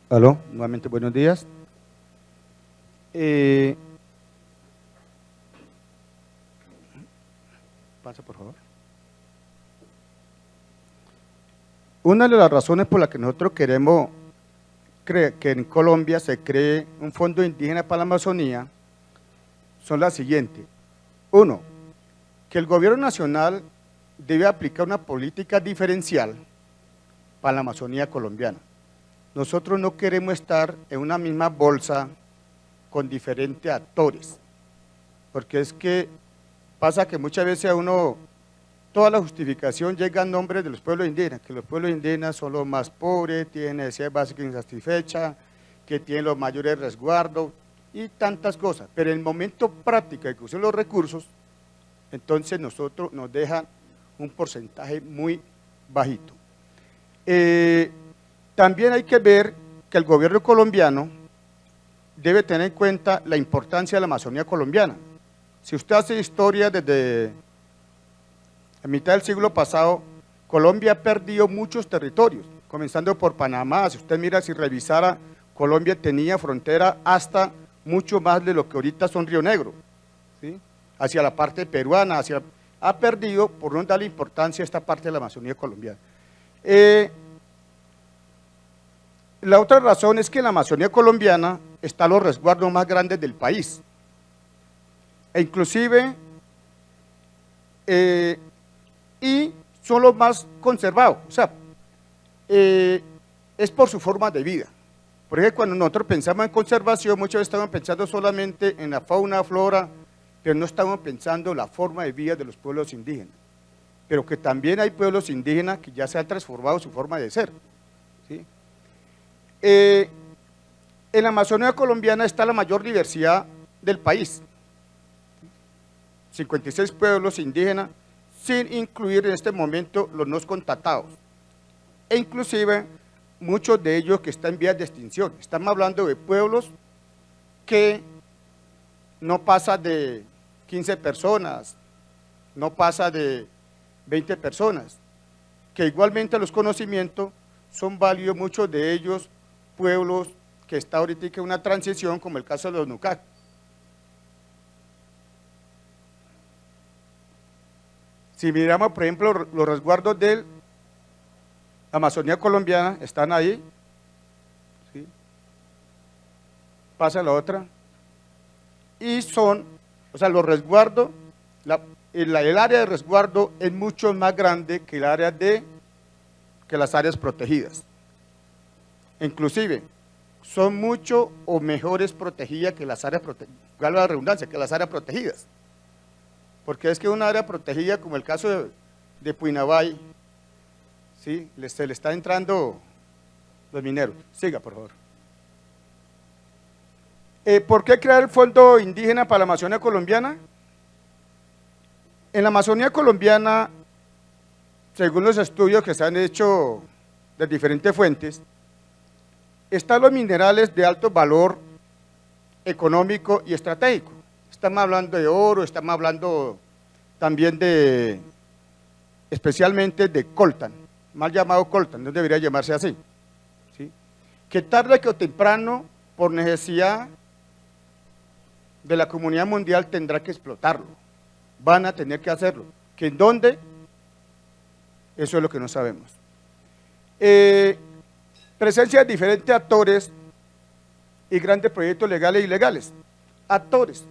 Aló, nuevamente buenos días. Pasa, por favor. Una de las razones por las que nosotros queremos que en Colombia se cree un fondo indígena para la Amazonía son las siguientes. Uno, que el gobierno nacional debe aplicar una política diferencial para la Amazonía colombiana. Nosotros no queremos estar en una misma bolsa con diferentes actores, porque es que pasa que muchas veces a uno, toda la justificación llega en nombre de los pueblos indígenas, que los pueblos indígenas son los más pobres, tienen necesidades básicas insatisfechas, que tienen los mayores resguardos y tantas cosas, pero en el momento práctico de que usen los recursos, entonces nosotros nos dejan un porcentaje muy bajito. También hay que ver que el gobierno colombiano debe tener en cuenta la importancia de la Amazonía colombiana. Si usted hace historia desde la mitad del siglo pasado, Colombia ha perdido muchos territorios, comenzando por Panamá. Si usted mira, si revisara, Colombia tenía frontera hasta mucho más de lo que ahorita son Río Negro, ¿sí? Hacia la parte peruana, ha perdido por no darle importancia a esta parte de la Amazonía colombiana. La otra razón es que en la Amazonía colombiana están los resguardos más grandes del país, e inclusive y son los más conservados, o sea, es por su forma de vida. Por ejemplo, cuando nosotros pensamos en conservación, muchas veces estamos pensando solamente en la fauna, flora, pero no estamos pensando en la forma de vida de los pueblos indígenas, pero que también hay pueblos indígenas que ya se han transformado su forma de ser, ¿sí? En la Amazonía colombiana está la mayor diversidad del país, 56 pueblos indígenas, sin incluir en este momento los no contactados, e inclusive muchos de ellos que están en vías de extinción. Estamos hablando de pueblos que no pasa de 15 personas, no pasa de 20 personas, que igualmente los conocimientos son válidos, muchos de ellos pueblos que está ahorita en una transición, como el caso de los Nucac. Si miramos, por ejemplo, los resguardos de la Amazonía colombiana, están ahí, ¿sí? Pasa la otra, y son, o sea, los resguardos, el área de resguardo es mucho más grande que el área que las áreas protegidas. Inclusive, son mucho o mejores protegidas que las áreas protegidas, valga la redundancia, que las áreas protegidas. Porque es que una área protegida, como el caso de Puinabay, ¿sí? Se le está entrando los mineros. Siga, por favor. ¿Por qué crear el Fondo Indígena para la Amazonía colombiana? En la Amazonía colombiana, según los estudios que se han hecho de diferentes fuentes, están los minerales de alto valor económico y estratégico. Estamos hablando de oro, estamos hablando también especialmente de coltan, mal llamado coltan, no debería llamarse así, ¿sí? Que tarde que temprano, por necesidad de la comunidad mundial, tendrá que explotarlo, van a tener que hacerlo. ¿Que en dónde? Eso es lo que no sabemos. Presencia de diferentes actores y grandes proyectos legales e ilegales. Actores.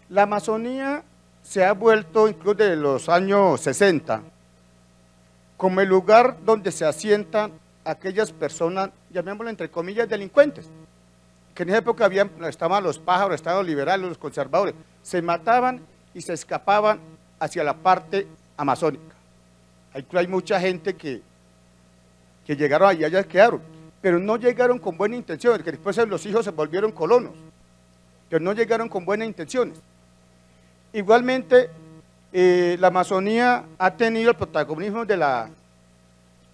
La Amazonía se ha vuelto, incluso desde los años 60, como el lugar donde se asientan aquellas personas, llamémoslo entre comillas, delincuentes, que en esa época estaban los pájaros, estaban los liberales, los conservadores, se mataban y se escapaban hacia la parte amazónica. Hay mucha gente que llegaron allá y allá quedaron, pero no llegaron con buenas intenciones, que después los hijos se volvieron colonos, pero no llegaron con buenas intenciones. Igualmente, la Amazonía ha tenido el protagonismo de la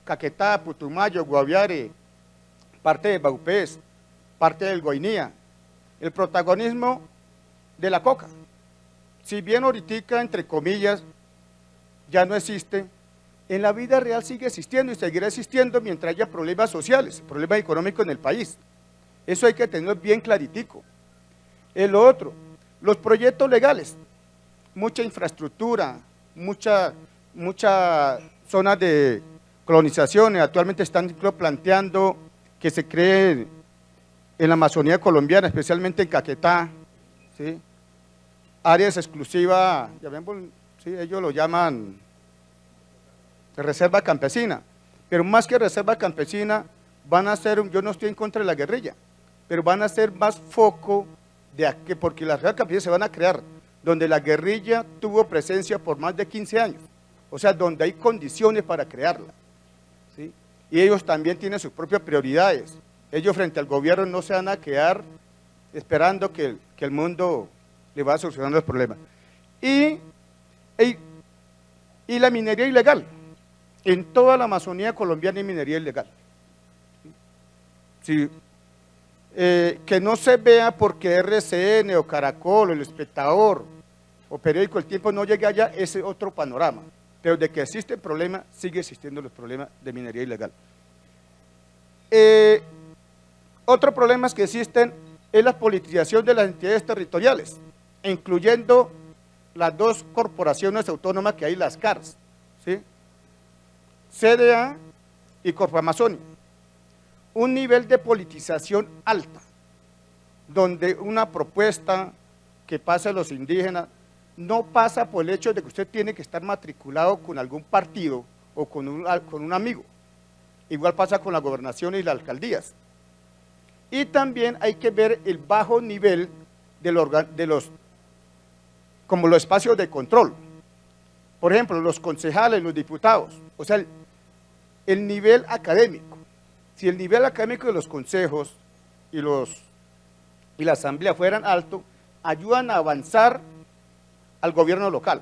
Caquetá, Putumayo, Guaviare, parte de Baupés, parte del Guainía, el protagonismo de la coca. Si bien ahorita, entre comillas, ya no existe, en la vida real sigue existiendo y seguirá existiendo mientras haya problemas sociales, problemas económicos en el país. Eso hay que tenerlo bien claritico. El otro, los proyectos legales, mucha infraestructura, muchas zonas de colonizaciones, actualmente están planteando que se cree en la Amazonía colombiana, especialmente en Caquetá, ¿sí? Áreas exclusivas, ¿sí? Ellos lo llaman reserva campesina, pero más que reserva campesina, van a ser, yo no estoy en contra de la guerrilla, pero van a ser más foco de porque las reservas campesinas se van a crear donde la guerrilla tuvo presencia por más de 15 años, o sea, donde hay condiciones para crearla, ¿sí? Y ellos también tienen sus propias prioridades. Ellos frente al gobierno no se van a quedar esperando que el mundo le va a solucionar los problemas. Y la minería ilegal. En toda la Amazonía colombiana hay minería ilegal. Sí. Que no se vea porque RCN o Caracol o El Espectador o Periódico El Tiempo no llegue allá, ese es otro panorama. Pero de que existe el problema, sigue existiendo los problemas de minería ilegal. Otro problema que existen es la politización de las entidades territoriales, incluyendo las dos corporaciones autónomas que hay, las CARS, ¿sí? CDA y Corpoamazonia. Un nivel de politización alta, donde una propuesta que pasa a los indígenas no pasa por el hecho de que usted tiene que estar matriculado con algún partido o con un amigo. Igual pasa con la gobernación y las alcaldías. Y también hay que ver el bajo nivel como los espacios de control. Por ejemplo, los concejales, los diputados, o sea, el nivel académico. Si el nivel académico de los consejos y la asamblea fueran alto, ayudan a avanzar al gobierno local.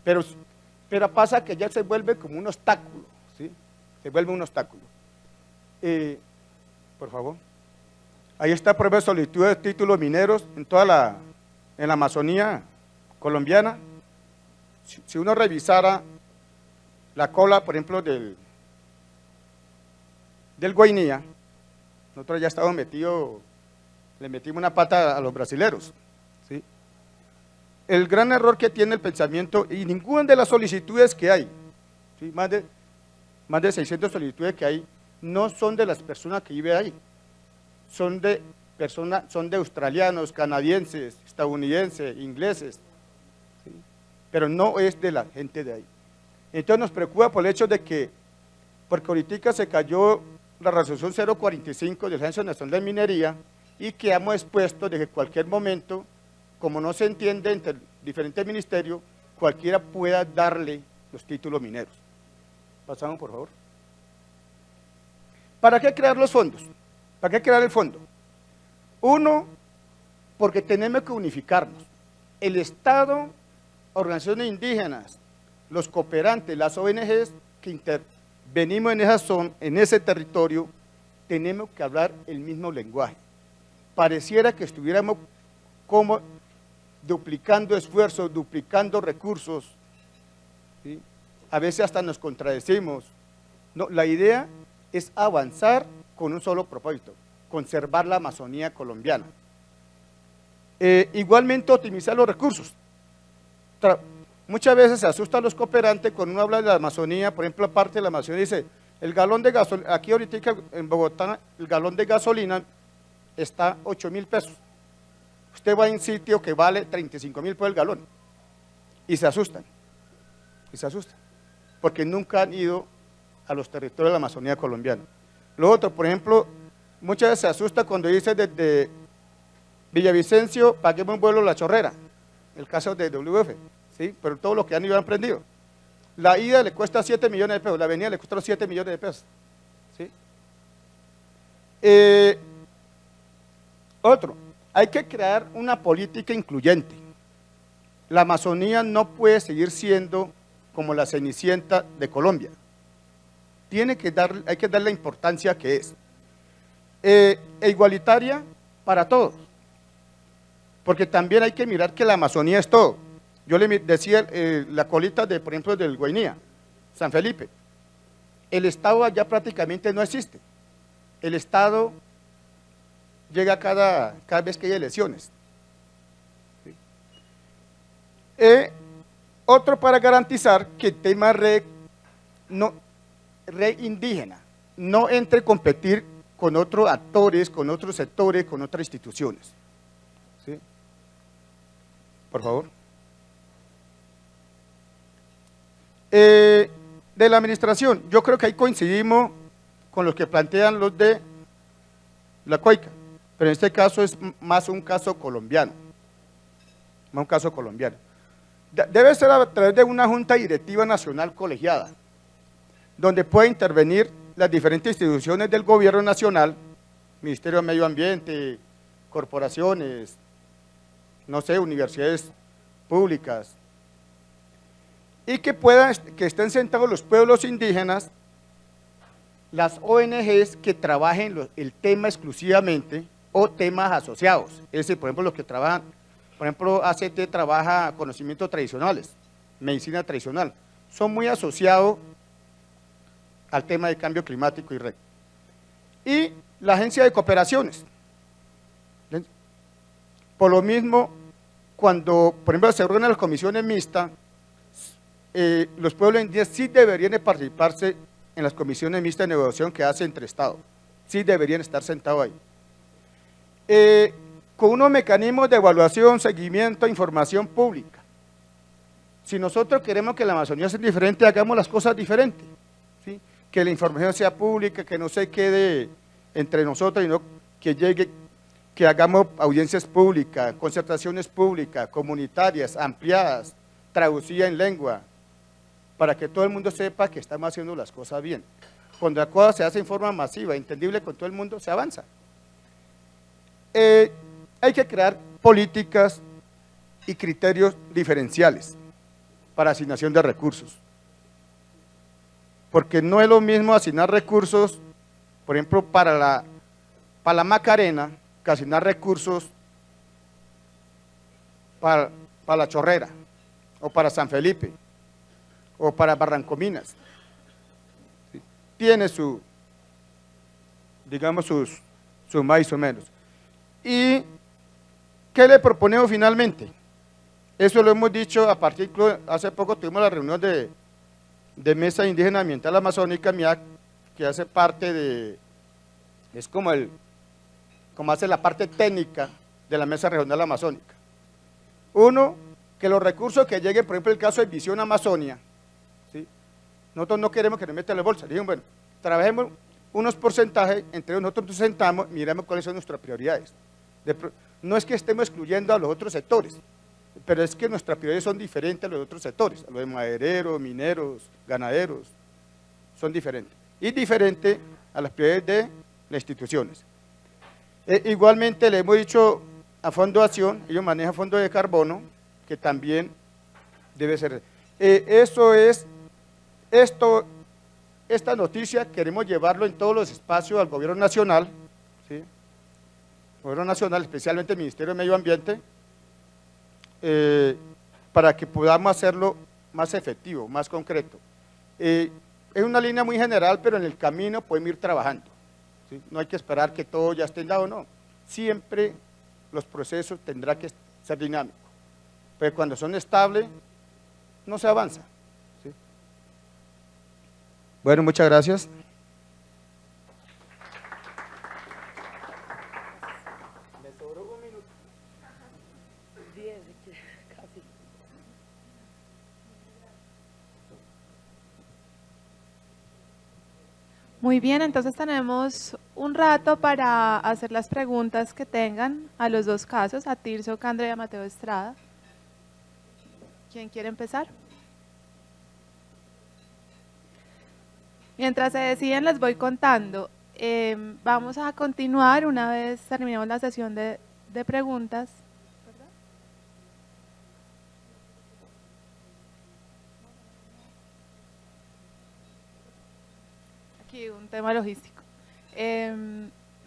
Pero pasa que ya se vuelve como un obstáculo, ¿sí? Se vuelve un obstáculo. Por favor. Ahí está prueba de solicitud de títulos mineros en la Amazonía colombiana. Si uno revisara la cola, por ejemplo, del Guainía, nosotros ya estábamos le metimos una pata a los brasileros, ¿sí? El gran error que tiene el pensamiento, y ninguna de las solicitudes que hay, ¿sí? más de 600 solicitudes que hay, no son de las personas que viven ahí, son de australianos, canadienses, estadounidenses, ingleses, ¿sí? Pero no es de la gente de ahí. Entonces nos preocupa por el hecho de que, porque ahorita se cayó la resolución 045 de la Agencia Nacional de Minería y quedamos expuestos de que en cualquier momento, como no se entiende entre diferentes ministerios, cualquiera pueda darle los títulos mineros. Pasamos, por favor. ¿Para qué crear los fondos? ¿Para qué crear el fondo? Uno, porque tenemos que unificarnos. El Estado, organizaciones indígenas, los cooperantes, las ONGs que intervenimos en ese territorio, tenemos que hablar el mismo lenguaje. Pareciera que estuviéramos como duplicando esfuerzos, duplicando recursos, ¿sí? A veces hasta nos contradecimos. No, la idea es avanzar con un solo propósito, conservar la Amazonía colombiana. Igualmente optimizar los recursos. Muchas veces se asustan los cooperantes cuando uno habla de la Amazonía, por ejemplo, parte de la Amazonía dice, el galón de gasolina, aquí ahorita en Bogotá, el galón de gasolina está 8.000 pesos. Usted va a un sitio que vale 35.000 por el galón y se asustan, porque nunca han ido a los territorios de la Amazonía colombiana. Lo otro, por ejemplo, muchas veces se asusta cuando dice desde Villavicencio paguemos un vuelo a La Chorrera, el caso de WF, ¿sí? Pero todo lo que han ido han aprendido. La ida le cuesta 7 millones de pesos, la venida le costó 7 millones de pesos, ¿sí? Otro, hay que crear una política incluyente. La Amazonía no puede seguir siendo como la Cenicienta de Colombia. Hay que darle la importancia que es. Igualitaria para todos. Porque también hay que mirar que la Amazonía es todo. Yo le decía la colita, por ejemplo, del Guainía, San Felipe. El Estado allá prácticamente no existe. El Estado llega cada vez que hay elecciones. ¿Sí? Otro para garantizar que el tema red indígena no entre a competir con otros actores, con otros sectores, con otras instituciones. ¿Sí? Por favor. De la administración, yo creo que ahí coincidimos con los que plantean los de la COICA, pero en este caso es más un caso colombiano, más un caso colombiano. Debe ser a través de una junta directiva nacional colegiada, donde puede intervenir las diferentes instituciones del gobierno nacional, Ministerio de Medio Ambiente, corporaciones, no sé, universidades públicas, y que estén sentados los pueblos indígenas, las ONGs que trabajen el tema exclusivamente o temas asociados, es decir, por ejemplo, los que trabajan, por ejemplo, ACT trabaja conocimientos tradicionales, medicina tradicional, son muy asociados al tema de cambio climático y red. Y la agencia de cooperaciones, por lo mismo, cuando, por ejemplo, se reúnen las comisiones mixtas, los pueblos indígenas sí deberían de participarse en las comisiones mixtas de negociación que hace entre Estados, sí deberían estar sentados ahí. Con unos mecanismos de evaluación, seguimiento, información pública. Si nosotros queremos que la Amazonía sea diferente, hagamos las cosas diferentes, ¿sí? Que la información sea pública, que no se quede entre nosotros, sino que llegue, que hagamos audiencias públicas, concertaciones públicas, comunitarias, ampliadas, traducidas en lengua, para que todo el mundo sepa que estamos haciendo las cosas bien. Cuando la cosa se hace en forma masiva, entendible con todo el mundo, se avanza. Hay que crear políticas y criterios diferenciales para asignación de recursos, porque no es lo mismo asignar recursos, por ejemplo, para la Macarena, que asignar recursos para la Chorrera, o para San Felipe, o para Barrancominas. ¿Sí? Tiene su, digamos, sus más y sus menos. ¿Y qué le proponemos finalmente? Eso lo hemos dicho a partir, hace poco tuvimos la reunión de Mesa Indígena Ambiental Amazónica, MIAC, que hace parte de, es como hace la parte técnica de la Mesa Regional Amazónica. Uno, que los recursos que lleguen, por ejemplo, el caso de Visión Amazonia, ¿sí? Nosotros no queremos que nos metan en la bolsa, dijeron, bueno, trabajemos unos porcentajes, entre nosotros nos sentamos, miremos cuáles son nuestras prioridades. No es que estemos excluyendo a los otros sectores, pero es que nuestras prioridades son diferentes a los otros sectores, a los de madereros, mineros, ganaderos, son diferentes. Y diferente a las prioridades de las instituciones. Igualmente le hemos dicho a Fondo de Acción, ellos manejan fondos de carbono, que también debe ser. Esta noticia queremos llevarlo en todos los espacios al gobierno nacional, ¿sí? Gobierno nacional, especialmente el Ministerio de Medio Ambiente, para que podamos hacerlo más efectivo, más concreto. Es una línea muy general, pero en el camino podemos ir trabajando, ¿sí? No hay que esperar que todo ya esté dado, no. Siempre los procesos tendrán que ser dinámicos, pero cuando son estables, no se avanza, ¿sí? Bueno, muchas gracias. Me sobró un minuto. 10, casi. Muy bien, entonces tenemos un rato para hacer las preguntas que tengan a los dos casos, a Tirso Candre y a Mateo Estrada. ¿Quién quiere empezar? Mientras se deciden, les voy contando. Vamos a continuar una vez terminemos la sesión de preguntas. Aquí un tema logístico.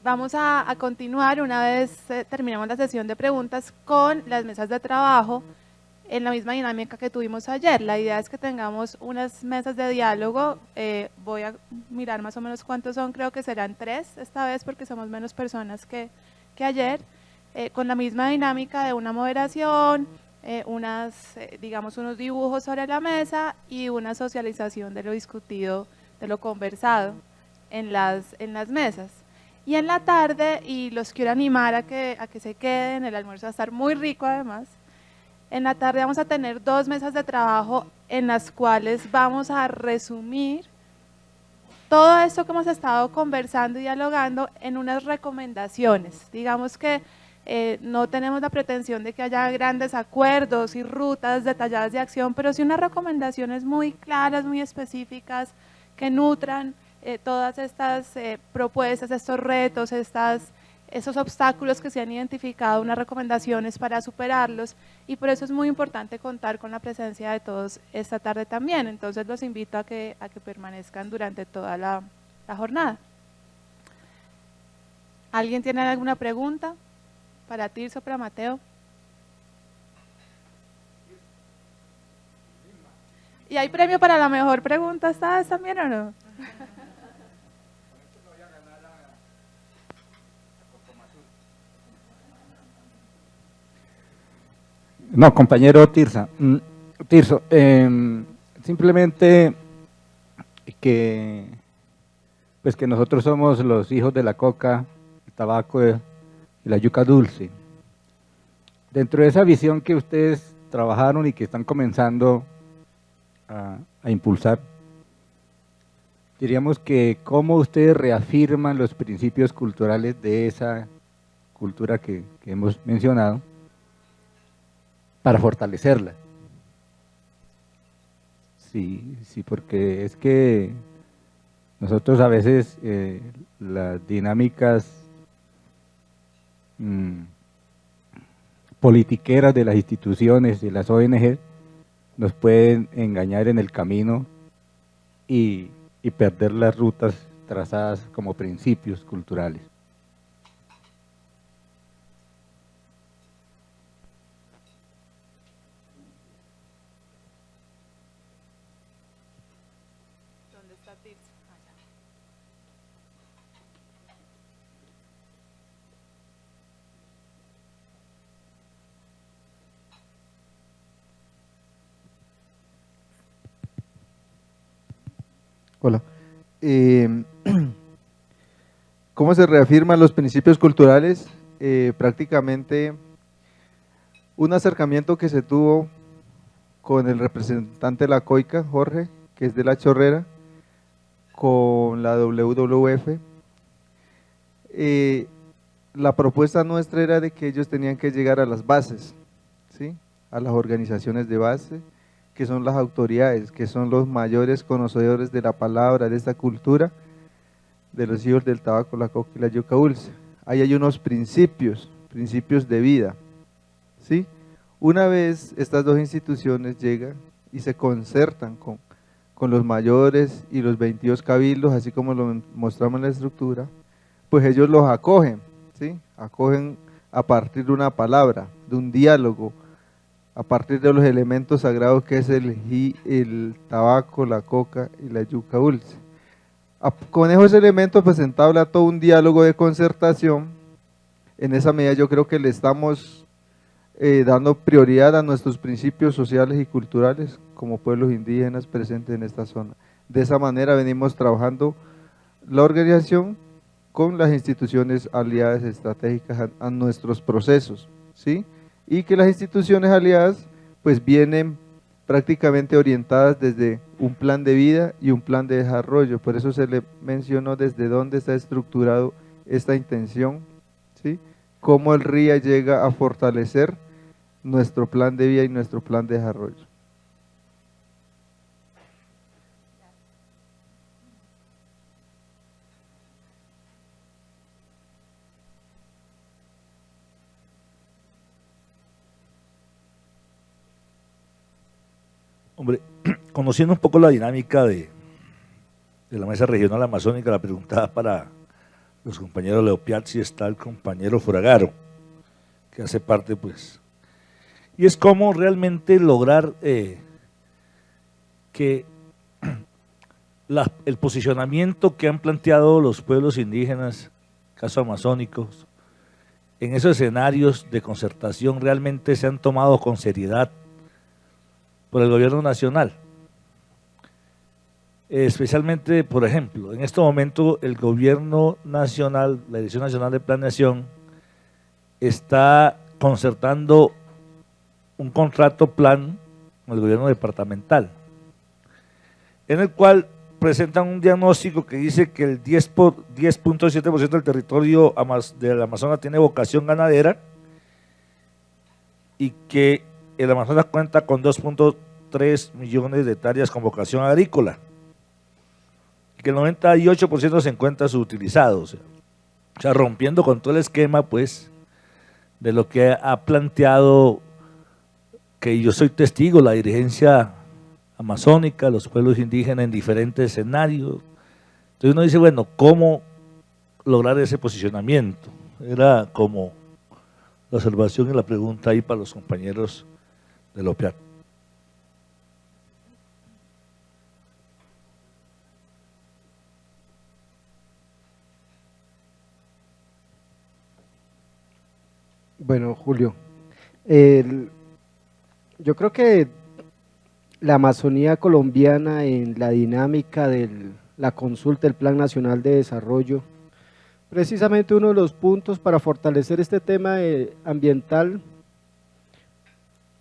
Vamos a continuar una vez terminemos la sesión de preguntas con las mesas de trabajo en la misma dinámica que tuvimos ayer. La idea es que tengamos unas mesas de diálogo, voy a mirar más o menos cuántos son, creo que serán 3 esta vez porque somos menos personas que que ayer, con la misma dinámica de una moderación, digamos, unos dibujos sobre la mesa y una socialización de lo discutido, de lo conversado en las mesas. Y en la tarde, y los quiero animar a que se queden, el almuerzo va a estar muy rico además, en la tarde vamos a tener 2 mesas de trabajo en las cuales vamos a resumir todo esto que hemos estado conversando y dialogando en unas recomendaciones. Digamos que no tenemos la pretensión de que haya grandes acuerdos y rutas detalladas de acción, pero sí unas recomendaciones muy claras, muy específicas, que nutran todas estas propuestas, estos retos, esos obstáculos que se han identificado, unas recomendaciones para superarlos, y por eso es muy importante contar con la presencia de todos esta tarde también. Entonces los invito a que permanezcan durante toda la jornada. ¿Alguien tiene alguna pregunta para Tirso, para Mateo? ¿Y hay premio para la mejor pregunta esta vez también o no? No, compañero Tirso, simplemente que nosotros somos los hijos de la coca, el tabaco y la yuca dulce. Dentro de esa visión que ustedes trabajaron y que están comenzando a impulsar, diríamos que cómo ustedes reafirman los principios culturales de esa cultura que hemos mencionado, para fortalecerla. Sí, porque es que nosotros a veces las dinámicas politiqueras de las instituciones, de las ONG, nos pueden engañar en el camino y perder las rutas trazadas como principios culturales. Hola. ¿Cómo se reafirman los principios culturales? Prácticamente un acercamiento que se tuvo con el representante de la COICA, Jorge, que es de La Chorrera, con la WWF. La propuesta nuestra era de que ellos tenían que llegar a las bases, ¿sí? A las organizaciones de base, que son las autoridades, que son los mayores conocedores de la palabra, de esta cultura, de los hijos del tabaco, la coca y la yuca dulce. Ahí hay unos principios de vida, ¿sí? Una vez estas dos instituciones llegan y se concertan con los mayores y los 22 cabildos, así como lo mostramos en la estructura, pues ellos los acogen, ¿sí? Acogen a partir de una palabra, de un diálogo, a partir de los elementos sagrados que es el tabaco, la coca y la yuca dulce. Con esos elementos pues entabla todo un diálogo de concertación. En esa medida yo creo que le estamos dando prioridad a nuestros principios sociales y culturales como pueblos indígenas presentes en esta zona. De esa manera venimos trabajando la organización con las instituciones aliadas estratégicas a nuestros procesos, ¿sí? Y que las instituciones aliadas pues vienen prácticamente orientadas desde un plan de vida y un plan de desarrollo. Por eso se le mencionó desde dónde está estructurado esta intención, ¿sí? Cómo el RIA llega a fortalecer nuestro plan de vida y nuestro plan de desarrollo. Hombre, conociendo un poco la dinámica de la Mesa Regional Amazónica, la pregunta para los compañeros Leo Piazzi, está el compañero Fragaro, que hace parte, pues, y es cómo realmente lograr que el posicionamiento que han planteado los pueblos indígenas, casos amazónicos, en esos escenarios de concertación realmente se han tomado con seriedad por el gobierno nacional. Especialmente, por ejemplo, en este momento el gobierno nacional, la Dirección Nacional de Planeación, está concertando un contrato plan con el gobierno departamental, en el cual presentan un diagnóstico que dice que el 10.7% del territorio del Amazonas tiene vocación ganadera y que el Amazonas cuenta con 2.3 millones de hectáreas con vocación agrícola y que el 98% se encuentra subutilizado, o sea, rompiendo con todo el esquema pues de lo que ha planteado, que yo soy testigo, la dirigencia amazónica, los pueblos indígenas en diferentes escenarios. Entonces uno dice, bueno, ¿cómo lograr ese posicionamiento? Era como la observación y la pregunta ahí para los compañeros del OPIAT. Bueno, Julio, yo creo que la Amazonía colombiana en la dinámica de la consulta del Plan Nacional de Desarrollo, precisamente uno de los puntos para fortalecer este tema ambiental,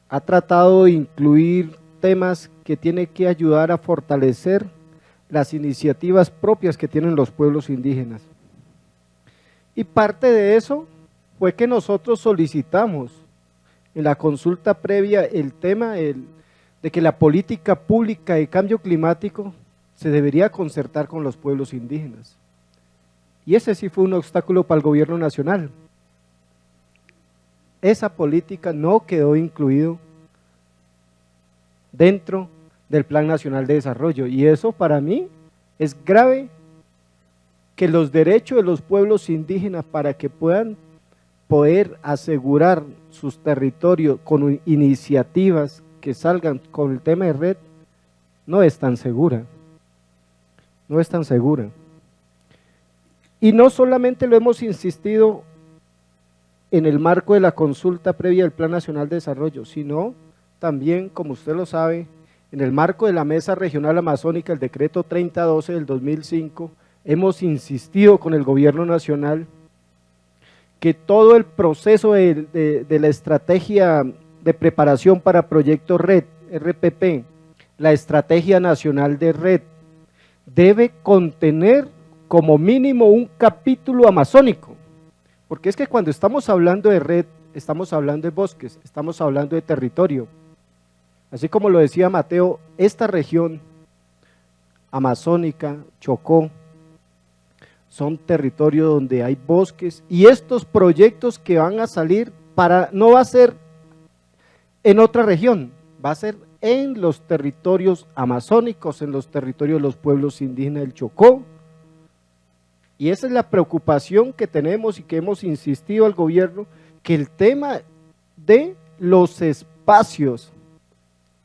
ha tratado de incluir temas que tienen que ayudar a fortalecer las iniciativas propias que tienen los pueblos indígenas. Y parte de eso fue que nosotros solicitamos en la consulta previa el tema de que la política pública de cambio climático se debería concertar con los pueblos indígenas. Y ese sí fue un obstáculo para el gobierno nacional. Esa política no quedó incluido dentro del Plan Nacional de Desarrollo, y eso para mí es grave, que los derechos de los pueblos indígenas para que puedan poder asegurar sus territorios con iniciativas que salgan con el tema de red, no es tan segura, no es tan segura. Y no solamente lo hemos insistido en el marco de la consulta previa del Plan Nacional de Desarrollo, sino también, como usted lo sabe, en el marco de la Mesa Regional Amazónica, el decreto 3012 del 2005, hemos insistido con el gobierno nacional que todo el proceso de la estrategia de preparación para proyectos red, RPP, la estrategia nacional de red, debe contener como mínimo un capítulo amazónico, porque es que cuando estamos hablando de red, estamos hablando de bosques, estamos hablando de territorio. Así como lo decía Mateo, esta región amazónica, Chocó, son territorios donde hay bosques, y estos proyectos que van a salir no va a ser en otra región, va a ser en los territorios amazónicos, en los territorios de los pueblos indígenas del Chocó. Y esa es la preocupación que tenemos y que hemos insistido al gobierno, que el tema de los espacios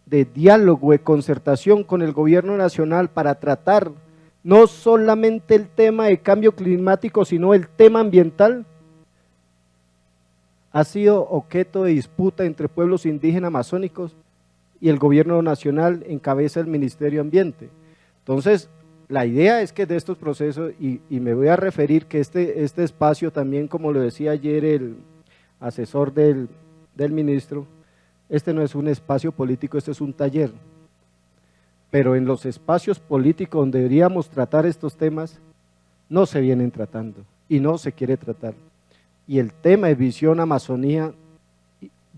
de diálogo, de concertación con el gobierno nacional para tratar no solamente el tema de cambio climático, sino el tema ambiental, ha sido objeto de disputa entre pueblos indígenas amazónicos y el gobierno nacional encabeza el Ministerio de Ambiente. Entonces, la idea es que de estos procesos, y me voy a referir que este espacio también, como lo decía ayer el asesor del ministro, este no es un espacio político, este es un taller. Pero en los espacios políticos donde deberíamos tratar estos temas, no se vienen tratando y no se quiere tratar. Y el tema de Visión Amazonía,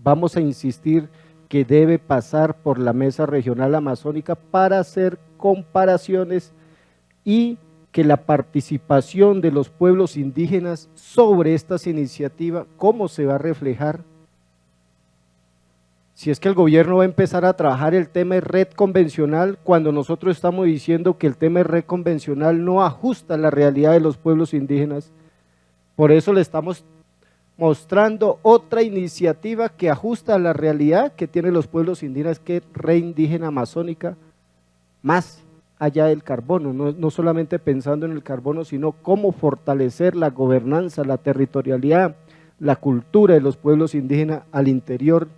vamos a insistir que debe pasar por la Mesa Regional Amazónica para hacer comparaciones y que la participación de los pueblos indígenas sobre estas iniciativas, cómo se va a reflejar. Si es que el gobierno va a empezar a trabajar el tema de red convencional, cuando nosotros estamos diciendo que el tema de red convencional no ajusta a la realidad de los pueblos indígenas, por eso le estamos mostrando otra iniciativa que ajusta a la realidad que tienen los pueblos indígenas, que es red indígena amazónica, más allá del carbono, no solamente pensando en el carbono, sino cómo fortalecer la gobernanza, la territorialidad la cultura de los pueblos indígenas al interior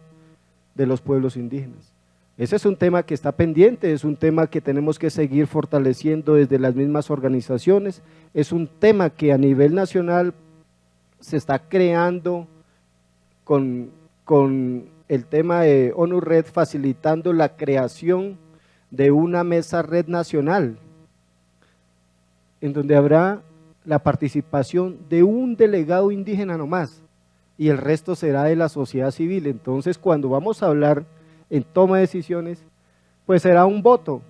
de los pueblos indígenas. Ese es un tema que está pendiente, es un tema que tenemos que seguir fortaleciendo desde las mismas organizaciones, es un tema que a nivel nacional se está creando con el tema de ONU Red, facilitando la creación de una mesa red nacional, en donde habrá la participación de un delegado indígena nomás, y el resto será de la sociedad civil. Entonces, cuando vamos a hablar en toma de decisiones, pues será un voto,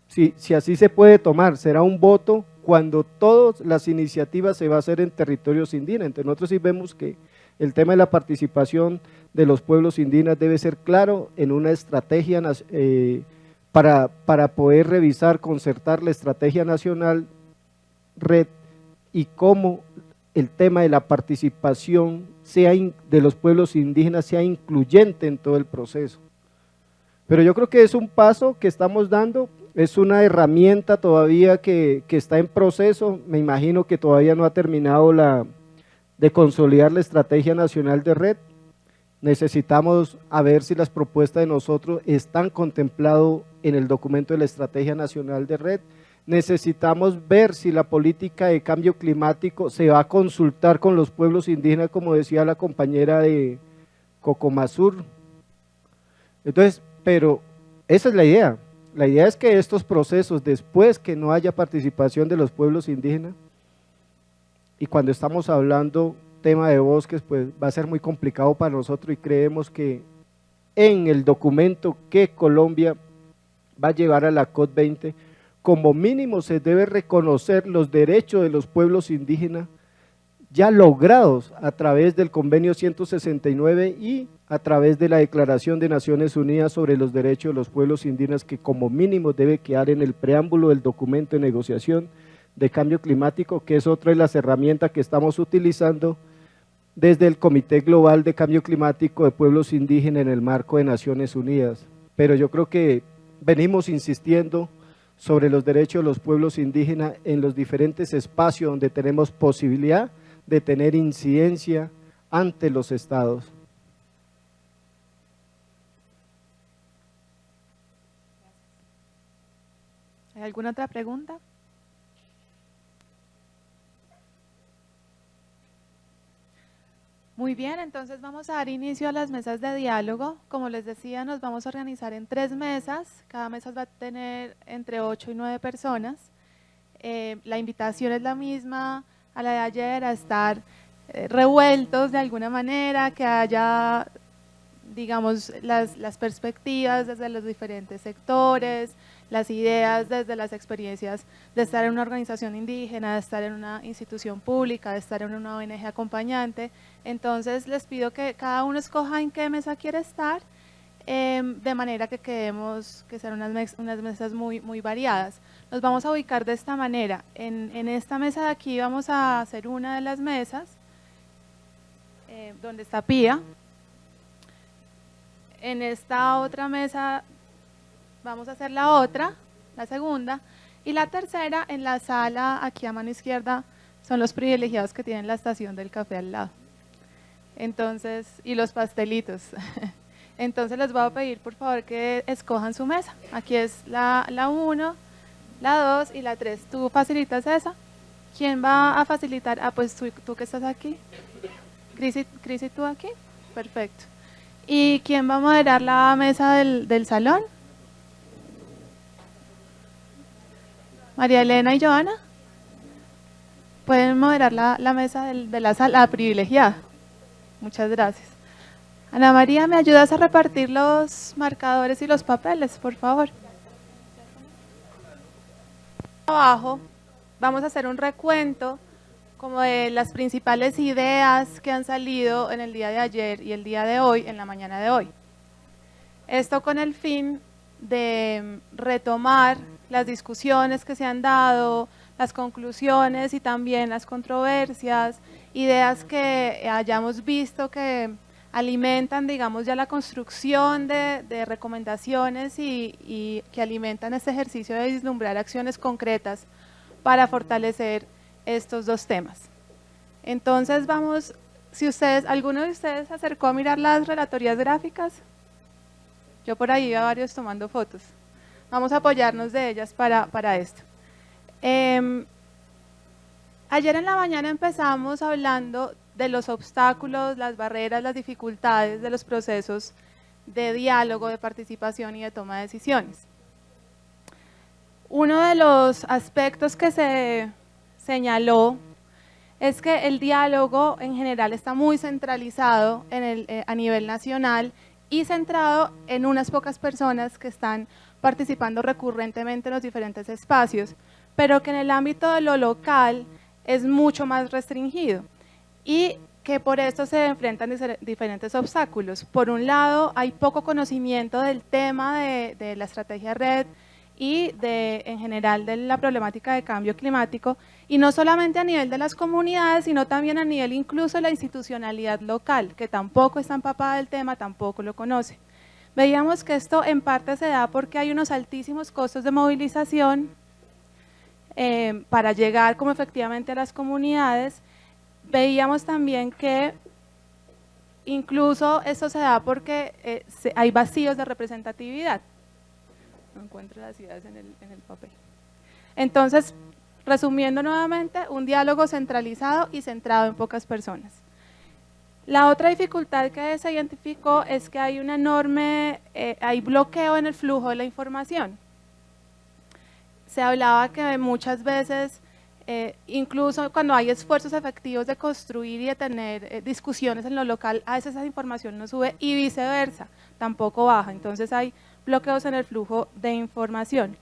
si así se puede tomar, será un voto cuando todas las iniciativas se va a hacer en territorios indígenas. Entonces nosotros sí vemos que el tema de la participación de los pueblos indígenas debe ser claro en una estrategia para poder revisar, concertar la estrategia nacional red y cómo el tema de la participación de los pueblos indígenas sea incluyente en todo el proceso. Pero yo creo que es un paso que estamos dando, es una herramienta todavía que está en proceso, me imagino que todavía no ha terminado de consolidar la estrategia nacional de red. Necesitamos a ver si las propuestas de nosotros están contempladas en el documento de la estrategia nacional de red. Necesitamos ver si la política de cambio climático se va a consultar con los pueblos indígenas, como decía la compañera de Cocomazur. Entonces, pero esa es la idea. La idea es que estos procesos, después que no haya participación de los pueblos indígenas, y cuando estamos hablando tema de bosques, pues va a ser muy complicado para nosotros, y creemos que en el documento que Colombia va a llevar a la COP20, como mínimo se debe reconocer los derechos de los pueblos indígenas ya logrados a través del convenio 169 y a través de la Declaración de Naciones Unidas sobre los derechos de los pueblos indígenas, que como mínimo debe quedar en el preámbulo del documento de negociación de cambio climático, que es otra de las herramientas que estamos utilizando desde el Comité Global de Cambio Climático de Pueblos Indígenas en el marco de Naciones Unidas. Pero yo creo que venimos insistiendo sobre los derechos de los pueblos indígenas en los diferentes espacios donde tenemos posibilidad de tener incidencia ante los estados. ¿Hay alguna otra pregunta? Muy bien, entonces vamos a dar inicio a las mesas de diálogo. Como les decía, nos vamos a organizar en 3 mesas. Cada mesa va a tener entre 8 y 9 personas. La invitación es la misma a la de ayer, a estar revueltos de alguna manera, que haya, digamos, las perspectivas desde los diferentes sectores, las ideas desde las experiencias de estar en una organización indígena, de estar en una institución pública, de estar en una ONG acompañante. Entonces les pido que cada uno escoja en qué mesa quiere estar, de manera que sean unas mesas muy variadas. Nos vamos a ubicar de esta manera. En esta mesa de aquí vamos a hacer una de las mesas, donde está Pía. En esta otra mesa vamos a hacer la otra, la segunda, y la tercera en la sala, aquí a mano izquierda, son los privilegiados que tienen la estación del café al lado. Entonces, y los pastelitos. Entonces les voy a pedir por favor que escojan su mesa. Aquí es la 1, la 2 y la 3. ¿Tú facilitas esa? ¿Quién va a facilitar? Ah, pues tú que estás aquí. Crisi, ¿tú aquí? Perfecto. ¿Y quién va a moderar la mesa del salón? María Elena y Joana. ¿Pueden moderar la mesa de la sala privilegiada? Muchas gracias. Ana María, ¿me ayudas a repartir los marcadores y los papeles, por favor? Abajo vamos a hacer un recuento como de las principales ideas que han salido en el día de ayer y el día de hoy, en la mañana de hoy. Esto con el fin de retomar las discusiones que se han dado, las conclusiones y también las controversias, ideas que hayamos visto que alimentan, digamos, ya la construcción de recomendaciones y que alimentan este ejercicio de vislumbrar acciones concretas para fortalecer estos dos temas. Entonces vamos si alguno de ustedes se acercó a mirar las relatorías gráficas, yo por ahí iba varios tomando fotos. Vamos a apoyarnos de ellas para esto. Ayer en la mañana empezamos hablando de los obstáculos, las barreras, las dificultades de los procesos de diálogo, de participación y de toma de decisiones. Uno de los aspectos que se señaló es que el diálogo en general está muy centralizado a nivel nacional y centrado en unas pocas personas que están participando recurrentemente en los diferentes espacios, pero que en el ámbito de lo local es mucho más restringido y que por esto se enfrentan diferentes obstáculos. Por un lado, hay poco conocimiento del tema de la estrategia red y en general de la problemática de cambio climático, y no solamente a nivel de las comunidades, sino también a nivel incluso de la institucionalidad local, que tampoco está empapada del tema, tampoco lo conoce. Veíamos que esto en parte se da porque hay unos altísimos costos de movilización para llegar como efectivamente a las comunidades. Veíamos también que incluso esto se da porque hay vacíos de representatividad. No encuentro las ideas en el papel. Entonces, resumiendo nuevamente, un diálogo centralizado y centrado en pocas personas. La otra dificultad que se identificó es que hay un enorme, hay bloqueo en el flujo de la información. Se hablaba que muchas veces, incluso cuando hay esfuerzos efectivos de construir y de tener discusiones en lo local, a veces esa información no sube y viceversa, tampoco baja. Entonces hay bloqueos en el flujo de información.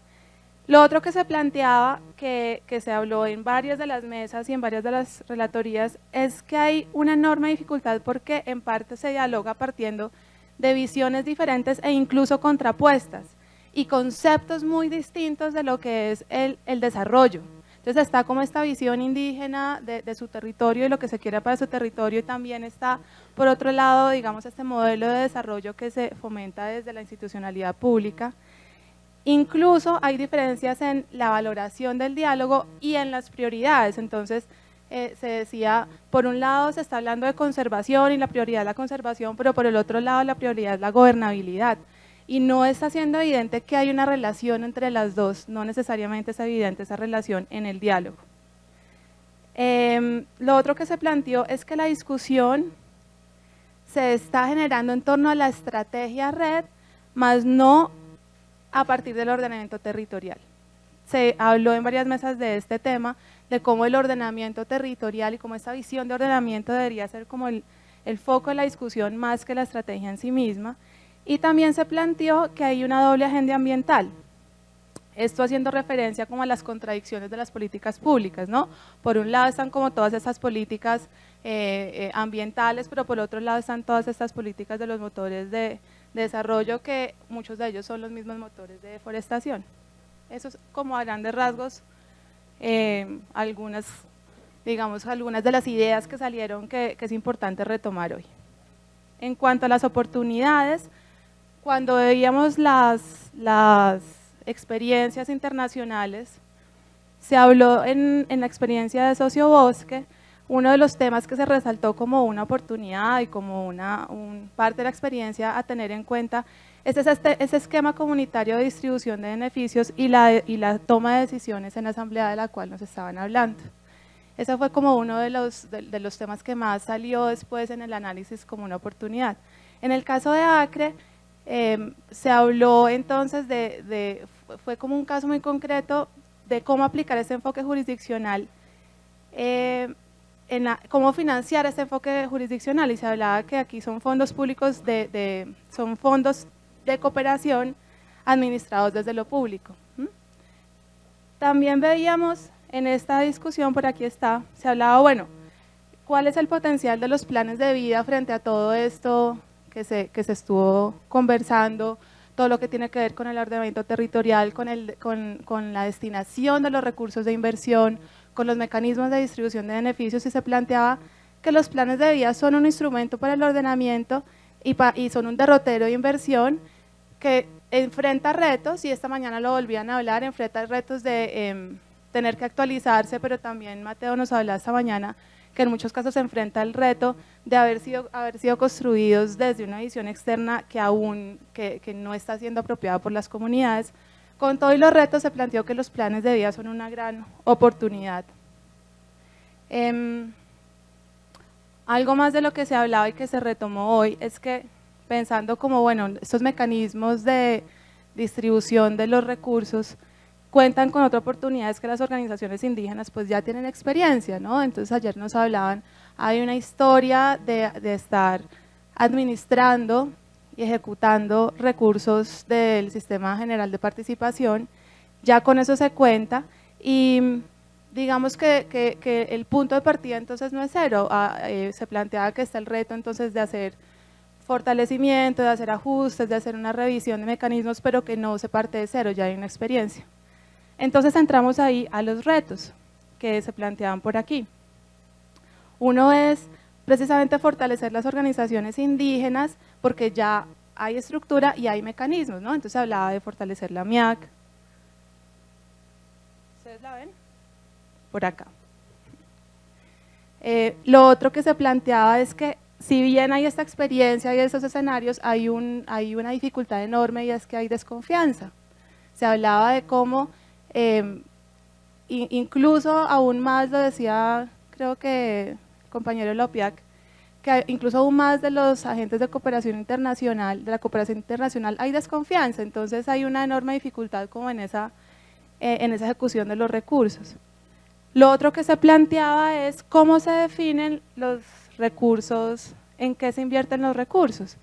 Lo otro que se planteaba, que se habló en varias de las mesas y en varias de las relatorías, es que hay una enorme dificultad porque en parte se dialoga partiendo de visiones diferentes e incluso contrapuestas y conceptos muy distintos de lo que es el desarrollo. Entonces está como esta visión indígena de su territorio y lo que se quiere para su territorio, y también está por otro lado, digamos, este modelo de desarrollo que se fomenta desde la institucionalidad pública. Incluso hay diferencias en la valoración del diálogo y en las prioridades. Entonces se decía, por un lado se está hablando de conservación y la prioridad es la conservación, pero por el otro lado la prioridad es la gobernabilidad. Y no está siendo evidente que hay una relación entre las dos, no necesariamente es evidente esa relación en el diálogo. Lo otro que se planteó es que la discusión se está generando en torno a la estrategia red, más no a partir del ordenamiento territorial. Se habló en varias mesas de este tema, de cómo el ordenamiento territorial y cómo esta visión de ordenamiento debería ser como el foco de la discusión más que la estrategia en sí misma. Y también se planteó que hay una doble agenda ambiental. Esto haciendo referencia como a las contradicciones de las políticas públicas, ¿no? Por un lado están como todas esas políticas ambientales, pero por otro lado están todas estas políticas de los motores de desarrollo, que muchos de ellos son los mismos motores de deforestación. Eso es como a grandes rasgos algunas de las ideas que salieron que es importante retomar hoy. En cuanto a las oportunidades, cuando veíamos las experiencias internacionales, se habló en la experiencia de Sociobosque, uno de los temas que se resaltó como una oportunidad y como parte de la experiencia a tener en cuenta es ese esquema comunitario de distribución de beneficios y la toma de decisiones en la asamblea de la cual nos estaban hablando. Ese fue como uno de los temas que más salió después en el análisis como una oportunidad. En el caso de Acre, se habló entonces fue como un caso muy concreto de cómo aplicar ese enfoque jurisdiccional, cómo financiar ese enfoque jurisdiccional, y se hablaba que aquí son fondos públicos, son fondos de cooperación administrados desde lo público. También veíamos en esta discusión, por aquí está, se hablaba, bueno, ¿cuál es el potencial de los planes de vida frente a todo esto que se estuvo conversando, todo lo que tiene que ver con el ordenamiento territorial, con la destinación de los recursos de inversión, con los mecanismos de distribución de beneficios? Y se planteaba que los planes de vida son un instrumento para el ordenamiento y son un derrotero de inversión que enfrenta retos, y esta mañana lo volvían a hablar, enfrenta retos de tener que actualizarse, pero también Mateo nos hablaba esta mañana que en muchos casos se enfrenta el reto de haber sido construidos desde una visión externa que no está siendo apropiada por las comunidades. Con todo y los retos se planteó que los planes de vida son una gran oportunidad. Algo más de lo que se hablaba y que se retomó hoy es que pensando como, bueno, estos mecanismos de distribución de los recursos cuentan con otras oportunidades que las organizaciones indígenas pues ya tienen experiencia, ¿no? Entonces ayer nos hablaban, hay una historia de estar administrando y ejecutando recursos del Sistema General de Participación, ya con eso se cuenta y digamos que el punto de partida entonces no es cero, se planteaba que está el reto entonces de hacer fortalecimiento, de hacer ajustes, de hacer una revisión de mecanismos, pero que no se parte de cero, ya hay una experiencia. Entonces entramos ahí a los retos que se planteaban por aquí. Uno es precisamente fortalecer las organizaciones indígenas porque ya hay estructura y hay mecanismos, ¿no? Entonces hablaba de fortalecer la MIAC. ¿Ustedes la ven? Por acá. Lo otro que se planteaba es que si bien hay esta experiencia y esos escenarios, hay una dificultad enorme y es que hay desconfianza. Se hablaba de cómo incluso aún más, lo decía creo que el compañero Lopiak, que incluso aún más de los agentes de cooperación internacional, de la cooperación internacional hay desconfianza, entonces hay una enorme dificultad como en esa ejecución de los recursos. Lo otro que se planteaba es cómo se definen los recursos, en qué se invierten los recursos.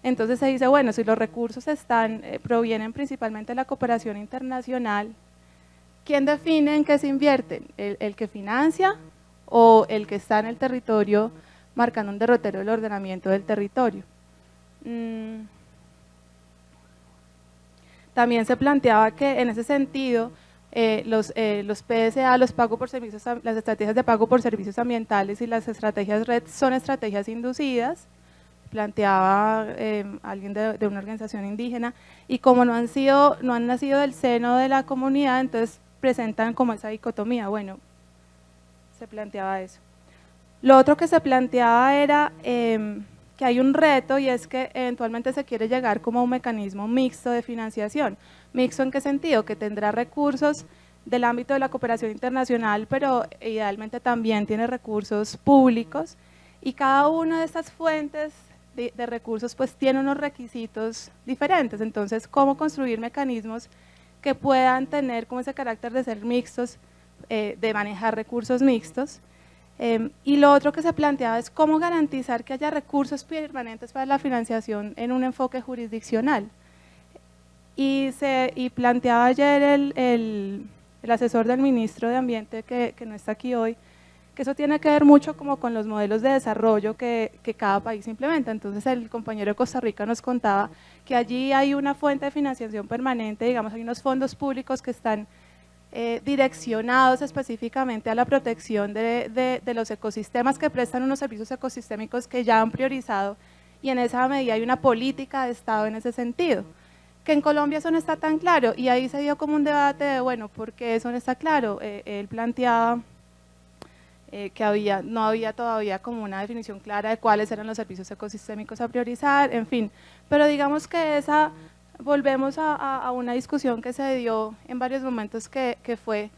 Entonces se dice, bueno, si los recursos provienen principalmente de la cooperación internacional, ¿quién define en qué se invierten? ¿El que financia o el que está en el territorio marcando un derrotero del ordenamiento del territorio? También se planteaba que en ese sentido los PSA, las estrategias de pago por servicios ambientales y las estrategias RED son estrategias inducidas, planteaba alguien de una organización indígena, y como no han nacido del seno de la comunidad, entonces presentan como esa dicotomía, bueno, se planteaba eso. Lo otro que se planteaba era que hay un reto y es que eventualmente se quiere llegar como a un mecanismo mixto de financiación. ¿Mixto en qué sentido? Que tendrá recursos del ámbito de la cooperación internacional, pero idealmente también tiene recursos públicos, y cada una de estas fuentes de recursos pues tiene unos requisitos diferentes. Entonces, ¿cómo construir mecanismos que puedan tener como ese carácter de ser mixtos, de manejar recursos mixtos? Y lo otro que se planteaba es cómo garantizar que haya recursos permanentes para la financiación en un enfoque jurisdiccional. Y planteaba ayer el asesor del ministro de Ambiente, que no está aquí hoy, que eso tiene que ver mucho como con los modelos de desarrollo que cada país implementa. Entonces el compañero de Costa Rica nos contaba que allí hay una fuente de financiación permanente, digamos, hay unos fondos públicos que están direccionados específicamente a la protección de los ecosistemas, que prestan unos servicios ecosistémicos que ya han priorizado, y en esa medida hay una política de Estado en ese sentido, que en Colombia eso no está tan claro, y ahí se dio como un debate de, bueno, ¿por qué eso no está claro? Él planteaba que no había todavía como una definición clara de cuáles eran los servicios ecosistémicos a priorizar, en fin, pero digamos que volvemos a una discusión que se dio en varios momentos, que fue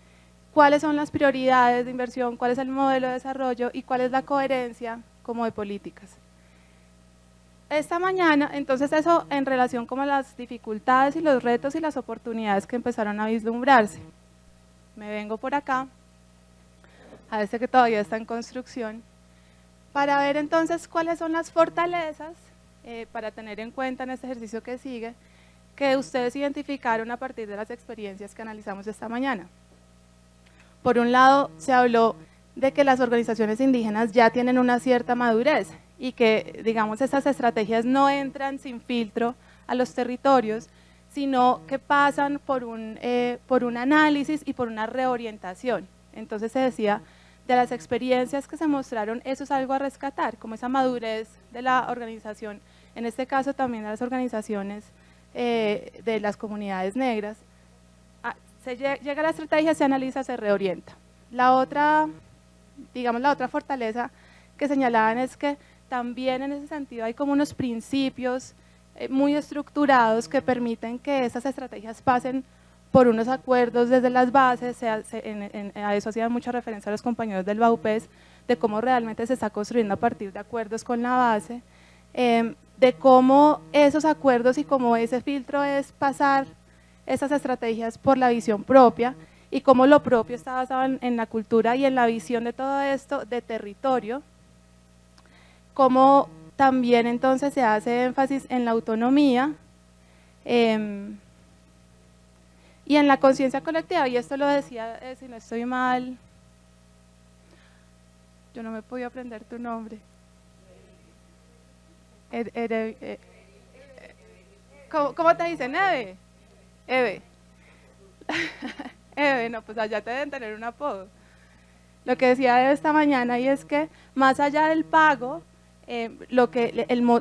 cuáles son las prioridades de inversión, cuál es el modelo de desarrollo y cuál es la coherencia como de políticas. Esta mañana, entonces eso en relación como a las dificultades y los retos y las oportunidades que empezaron a vislumbrarse. Me vengo por acá, a este que todavía está en construcción, para ver entonces cuáles son las fortalezas para tener en cuenta en este ejercicio que sigue, que ustedes identificaron a partir de las experiencias que analizamos esta mañana. Por un lado, se habló de que las organizaciones indígenas ya tienen una cierta madurez y que, digamos, esas estrategias no entran sin filtro a los territorios, sino que pasan por un análisis y por una reorientación. Entonces se decía, de las experiencias que se mostraron, eso es algo a rescatar, como esa madurez de la organización, en este caso también de las organizaciones de las comunidades negras. Llega a la estrategia, se analiza, se reorienta. La otra digamos, la otra fortaleza que señalaban es que también en ese sentido hay como unos principios muy estructurados que permiten que esas estrategias pasen por unos acuerdos desde las bases. A eso hacían mucha referencia a los compañeros del BAUPES, de cómo realmente se está construyendo a partir de acuerdos con la base, de cómo esos acuerdos y cómo ese filtro es pasar esas estrategias por la visión propia, y cómo lo propio está basado en la cultura y en la visión de todo esto de territorio, cómo también entonces se hace énfasis en la autonomía y en la conciencia colectiva, y esto lo decía, si no estoy mal, yo no me podía aprender tu nombre. ¿Cómo te dicen? Eve. Eve. Eve, no, pues allá te deben tener un apodo. Lo que decía Eve esta mañana, y es que más allá del pago,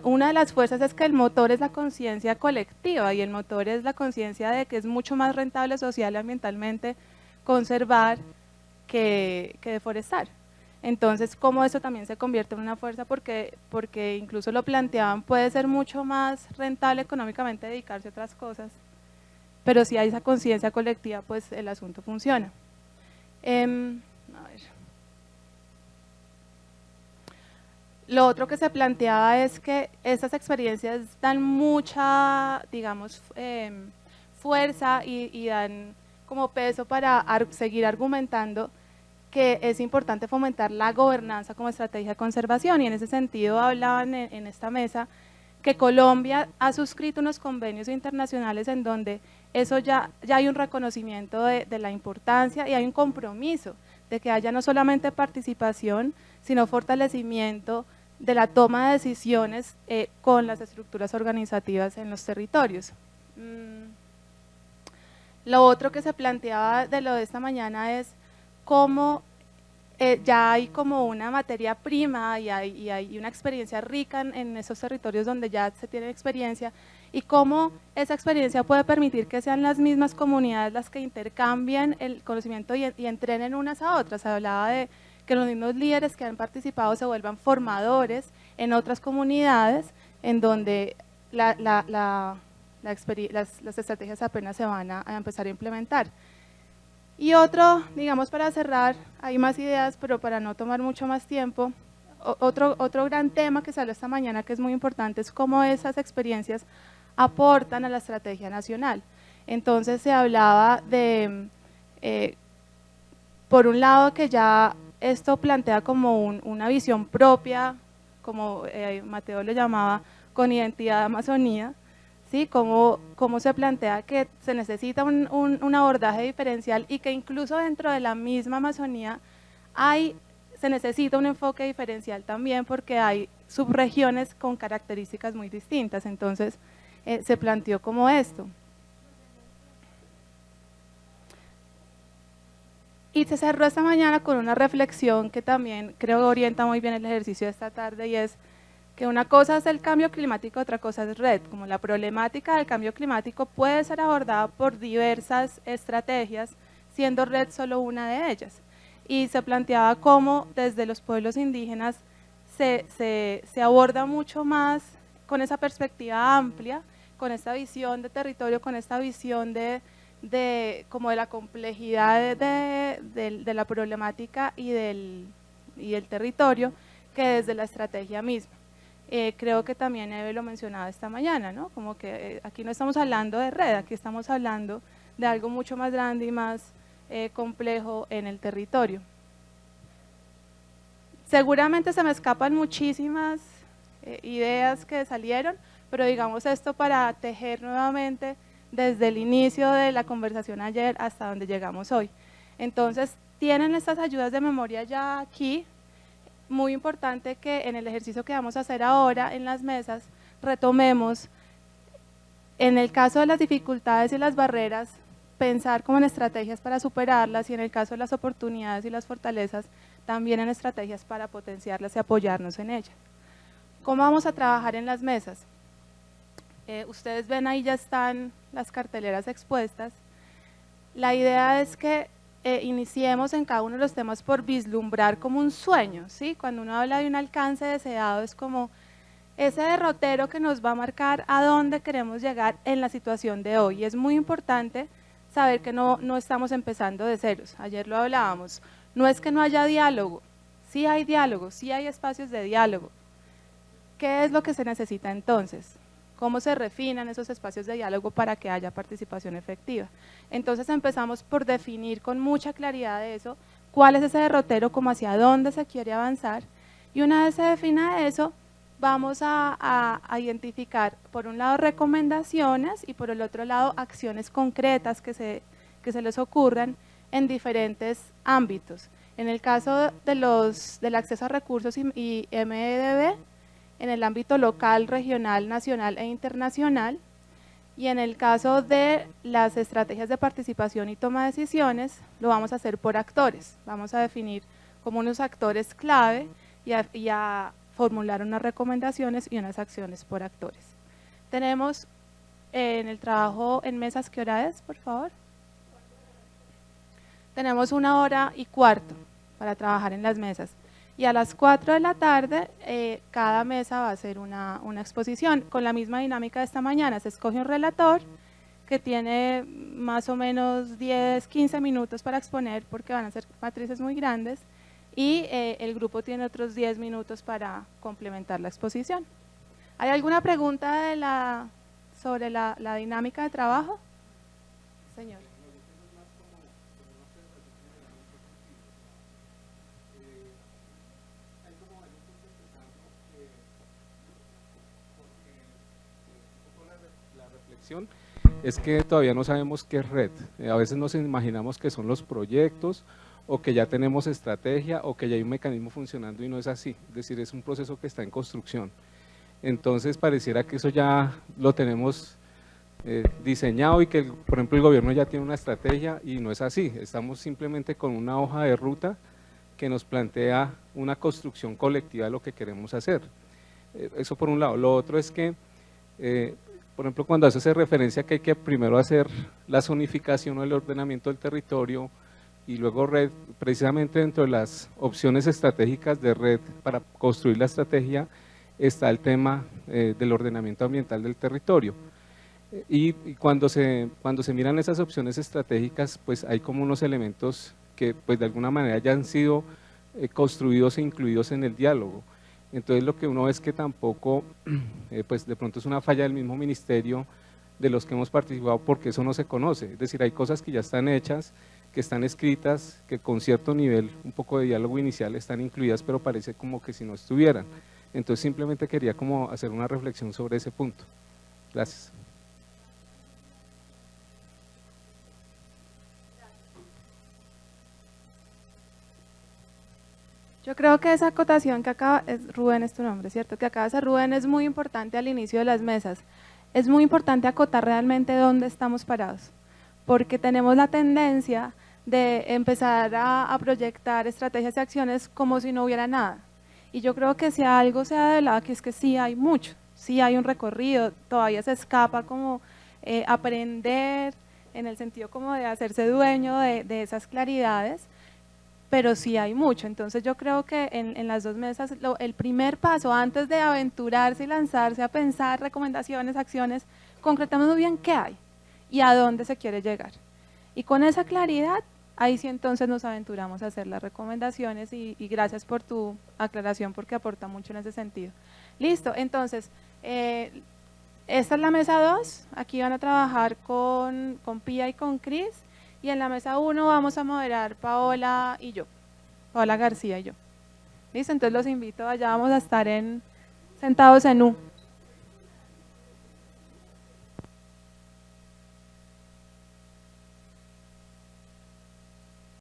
una de las fuerzas es que el motor es la conciencia colectiva, y el motor es la conciencia de que es mucho más rentable social y ambientalmente conservar que deforestar. Entonces, cómo eso también se convierte en una fuerza, porque incluso lo planteaban, puede ser mucho más rentable económicamente dedicarse a otras cosas, pero si hay esa conciencia colectiva, pues el asunto funciona. A ver. Lo otro que se planteaba es que estas experiencias dan mucha, digamos, fuerza y dan como peso para seguir argumentando que es importante fomentar la gobernanza como estrategia de conservación, y en ese sentido hablaban en esta mesa que Colombia ha suscrito unos convenios internacionales en donde eso ya hay un reconocimiento de la importancia, y hay un compromiso de que haya no solamente participación, sino fortalecimiento de la toma de decisiones con las estructuras organizativas en los territorios. Lo otro que se planteaba de lo de esta mañana es cómo ya hay como una materia prima y hay una experiencia rica en esos territorios donde ya se tiene experiencia, y cómo esa experiencia puede permitir que sean las mismas comunidades las que intercambien el conocimiento y entrenen unas a otras. Se hablaba de que los mismos líderes que han participado se vuelvan formadores en otras comunidades en donde las estrategias apenas se van a empezar a implementar. Y otro, digamos, para cerrar, hay más ideas, pero para no tomar mucho más tiempo, otro gran tema que salió esta mañana que es muy importante es cómo esas experiencias aportan a la estrategia nacional. Entonces se hablaba de, por un lado, que ya esto plantea como una visión propia, como Mateo le llamaba, con identidad de Amazonía, ¿sí? Cómo se plantea que se necesita un abordaje diferencial, y que incluso dentro de la misma Amazonía se necesita un enfoque diferencial también, porque hay subregiones con características muy distintas. Entonces se planteó como esto. Y se cerró esta mañana con una reflexión que también creo que orienta muy bien el ejercicio de esta tarde, y es que una cosa es el cambio climático, otra cosa es red. Como la problemática del cambio climático puede ser abordada por diversas estrategias, siendo red solo una de ellas. Y se planteaba cómo desde los pueblos indígenas se aborda mucho más con esa perspectiva amplia, con esta visión de territorio, con esta visión como de la complejidad de la problemática y del territorio, que desde la estrategia misma. Creo que también Eve lo mencionaba esta mañana, ¿no? Como que aquí no estamos hablando de red, aquí estamos hablando de algo mucho más grande y más complejo en el territorio. Seguramente se me escapan muchísimas ideas que salieron, pero digamos esto para tejer nuevamente desde el inicio de la conversación ayer hasta donde llegamos hoy. Entonces, tienen estas ayudas de memoria ya aquí. Muy importante que en el ejercicio que vamos a hacer ahora en las mesas retomemos, en el caso de las dificultades y las barreras, pensar como en estrategias para superarlas, y en el caso de las oportunidades y las fortalezas, también en estrategias para potenciarlas y apoyarnos en ellas. ¿Cómo vamos a trabajar en las mesas? Ustedes ven ahí ya están las carteleras expuestas. La idea es que iniciemos en cada uno de los temas por vislumbrar como un sueño, ¿sí? Cuando uno habla de un alcance deseado es como ese derrotero que nos va a marcar a dónde queremos llegar en la situación de hoy. Y es muy importante saber que no estamos empezando de ceros. Ayer lo hablábamos, no es que no haya diálogo, sí hay diálogo, sí hay espacios de diálogo. ¿Qué es lo que se necesita entonces? ¿Cómo se refinan esos espacios de diálogo para que haya participación efectiva? Entonces empezamos por definir con mucha claridad de eso, cuál es ese derrotero, como hacia dónde se quiere avanzar, y una vez se defina eso, vamos a identificar, por un lado, recomendaciones y por el otro lado, acciones concretas que se les ocurran en diferentes ámbitos. En el caso del acceso a recursos y MEDB, en el ámbito local, regional, nacional e internacional, y en el caso de las estrategias de participación y toma de decisiones, lo vamos a hacer por actores. Vamos a definir como unos actores clave y a formular unas recomendaciones y unas acciones por actores. Tenemos en el trabajo en mesas, ¿qué hora es, por favor? Tenemos 1h15 para trabajar en las mesas. Y a las 4 de la tarde, cada mesa va a hacer una exposición con la misma dinámica de esta mañana. Se escoge un relator que tiene más o menos 10, 15 minutos para exponer porque van a ser matrices muy grandes y el grupo tiene otros 10 minutos para complementar la exposición. ¿Hay alguna pregunta sobre la dinámica de trabajo? Señor. Es que todavía no sabemos qué es red. A veces nos imaginamos que son los proyectos o que ya tenemos estrategia o que ya hay un mecanismo funcionando y no es así. Es decir, es un proceso que está en construcción. Entonces pareciera que eso ya lo tenemos diseñado y que, por ejemplo, el gobierno ya tiene una estrategia y no es así. Estamos simplemente con una hoja de ruta que nos plantea una construcción colectiva de lo que queremos hacer. Eso por un lado. Lo otro es que por ejemplo, cuando hace referencia que hay que primero hacer la zonificación o el ordenamiento del territorio y luego red, precisamente dentro de las opciones estratégicas de red para construir la estrategia está el tema del ordenamiento ambiental del territorio. Y cuando se miran esas opciones estratégicas, pues hay como unos elementos que pues de alguna manera ya han sido construidos e incluidos en el diálogo. Entonces lo que uno ve es que tampoco, pues de pronto es una falla del mismo ministerio de los que hemos participado porque eso no se conoce, es decir, hay cosas que ya están hechas, que están escritas, que con cierto nivel, un poco de diálogo inicial están incluidas, pero parece como que si no estuvieran. Entonces simplemente quería como hacer una reflexión sobre ese punto. Gracias. Yo creo que esa acotación que acaba, Rubén es tu nombre, ¿cierto? Que acaba de hacer Rubén es muy importante al inicio de las mesas. Es muy importante acotar realmente dónde estamos parados, porque tenemos la tendencia de empezar a proyectar estrategias y acciones como si no hubiera nada. Y yo creo que si algo se ha develado aquí es que sí hay mucho, sí hay un recorrido, todavía se escapa como aprender en el sentido como de hacerse dueño de esas claridades, pero sí hay mucho. Entonces yo creo que en las dos mesas el primer paso antes de aventurarse y lanzarse a pensar recomendaciones, acciones, concretamos muy bien qué hay y a dónde se quiere llegar. Y con esa claridad, ahí sí entonces nos aventuramos a hacer las recomendaciones y gracias por tu aclaración porque aporta mucho en ese sentido. Listo, entonces, esta es la mesa 2, aquí van a trabajar con Pía y con Cris. Y en la mesa 1 vamos a moderar Paola y yo, Paola García y yo. ¿Listo? Entonces los invito, allá vamos a estar sentados en U.